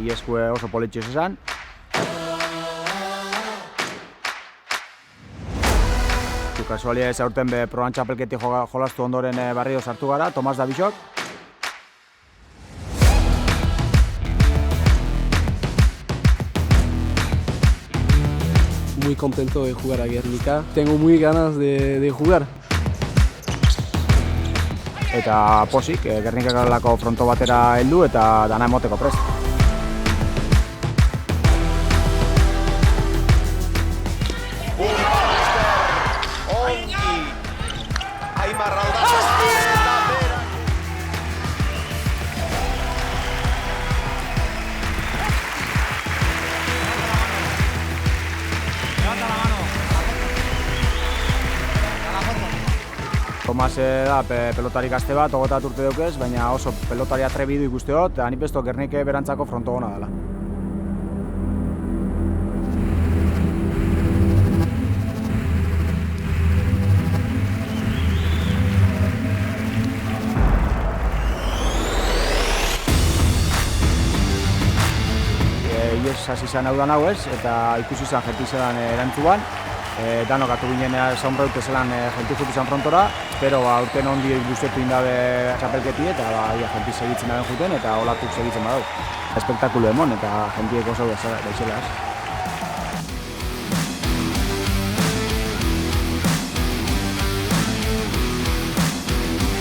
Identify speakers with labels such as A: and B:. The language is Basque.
A: ieskue oso politxez esan. Kasualia ez aurten be proban txapelketi jolastu ondoren barrio sartu gara, Tomas Davixok.
B: Muy contento de jugar a Guernica. Tengo muy ganas de jugar.
A: Eta posik, Gernikako fronto batera heldu eta dana emoteko prest. Tomas da pelotari gazte bat, 21 urte daukez, baina oso pelotari atrebidu ikusteot, eta nik besto Gernike berantzako frontogona dela. Ies hasi zen hau hau ez, eta ikusi zen jentizelan erantzuan. Danok atu ginen zaunbraute zelan jentu jutu zen frontora, pero aurten ondi guztetu indabe txapelketi eta jenti segitzen daben juten eta olatuk segitzen badau. Espektakulu emon eta jentiek oso daizela ez.